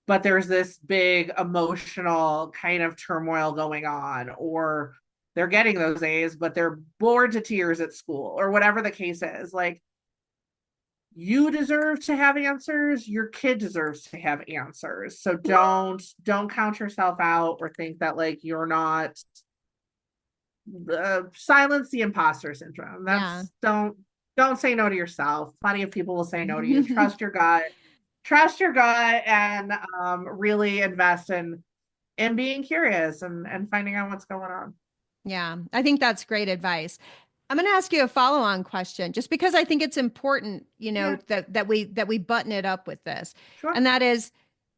but there's this big emotional kind of turmoil going on, or they're getting those A's but they're bored to tears at school, or whatever the case is. Like, you deserve to have answers, your kid deserves to have answers. So don't count yourself out or think that like you're not, silence the imposter syndrome. Yeah. That's don't say no to yourself. Plenty of people will say no to you. Trust your gut and really invest in being curious and finding out what's going on. Yeah, I think that's great advice. I'm going to ask you a follow-on question, just because I think it's important, Yeah, that we button it up with this. sure. And that is,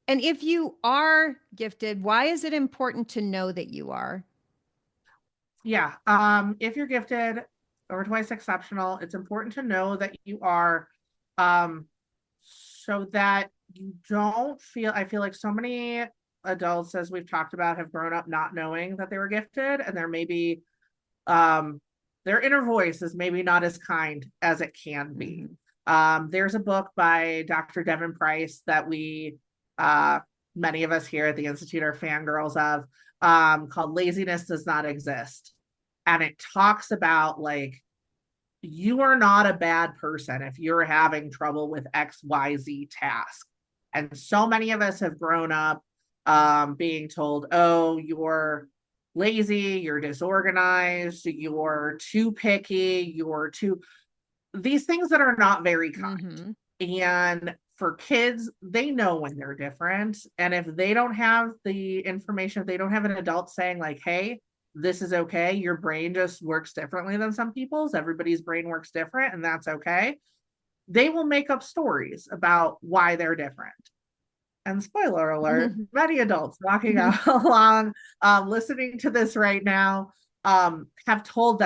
and if you are gifted, why is it important to know that you are? Yeah. If you're gifted or twice exceptional, it's important to know that you are, um, so that you don't feel, I feel like so many adults, as we've talked about, have grown up not knowing that they were gifted, and there may be, um, their inner voice is maybe not as kind as it can be. There's a book by Dr. Devin Price that uh, many of us here at the Institute are fangirls of, called Laziness Does Not Exist. And it talks about like, you are not a bad person if you're having trouble with XYZ task. And so many of us have grown up being told, oh, you're lazy, you're disorganized, you're too picky, you're too, these things that are not very kind. And for kids, they know when they're different. And if they don't have the information, if they don't have an adult saying, like, hey, this is okay, your brain just works differently than some people's, everybody's brain works different, and that's okay. They will make up stories about why they're different. And spoiler alert, many adults walking along, listening to this right now, have told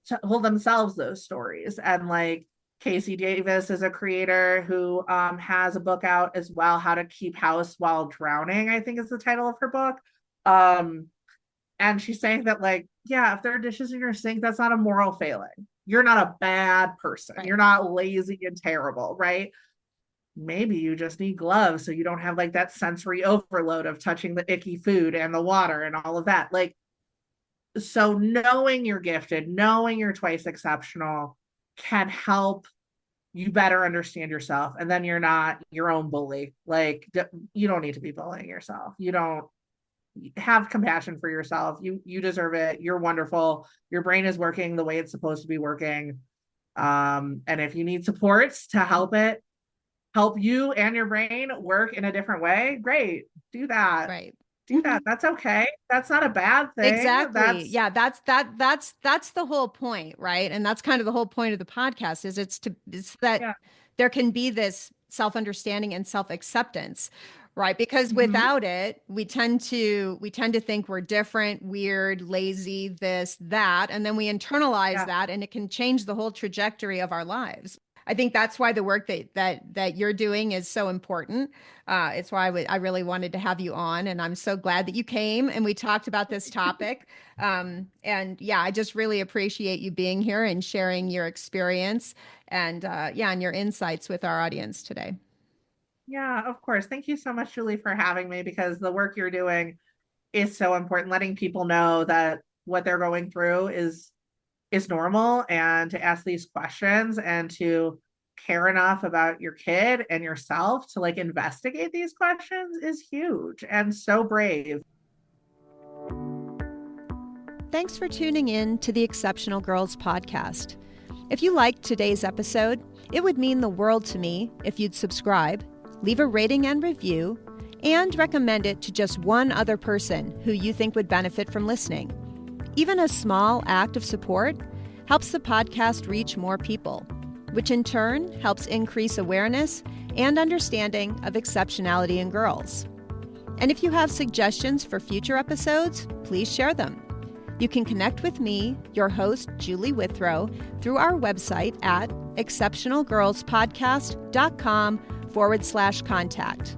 themselves those stories. And like Casey Davis is a creator who has a book out as well, How to Keep House While Drowning, I think is the title of her book. And she's saying that, like, yeah, if there are dishes in your sink, that's not a moral failing. You're not a bad person. Right. You're not lazy and terrible, right? Maybe you just need gloves so you don't have like that sensory overload of touching the icky food and the water and all of that. Like, so knowing you're gifted, knowing you're twice exceptional can help you better understand yourself. And then you're not your own bully. Like, you don't need to be bullying yourself. You don't have compassion for yourself. You deserve it. You're wonderful. Your brain is working the way it's supposed to be working. And if you need supports to help you and your brain work in a different way, great, do that. Right. Do that. That's okay. That's not a bad thing. Exactly. That's the whole point, right? And that's kind of the whole point of the podcast is it's that there can be this self-understanding and self-acceptance, right? Because without it, we tend to think we're different, weird, lazy, this, that, and then we internalize that, and it can change the whole trajectory of our lives. I think that's why the work that you're doing is so important. It's why I really wanted to have you on, and I'm so glad that you came and we talked about this topic. And yeah, I just really appreciate you being here and sharing your experience and and your insights with our audience today. Yeah, of course. Thank you so much, Julie, for having me, because the work you're doing is so important. Letting people know that what they're going through is normal, and to ask these questions and to care enough about your kid and yourself to like investigate these questions is huge and so brave. Thanks for tuning in to the Exceptional Girls podcast. If you liked today's episode, it would mean the world to me if you'd subscribe, leave a rating and review, and recommend it to just one other person who you think would benefit from listening. Even a small act of support helps the podcast reach more people, which in turn helps increase awareness and understanding of exceptionality in girls. And if you have suggestions for future episodes, please share them. You can connect with me, your host, Julie Withrow, through our website at exceptionalgirlspodcast.com/contact.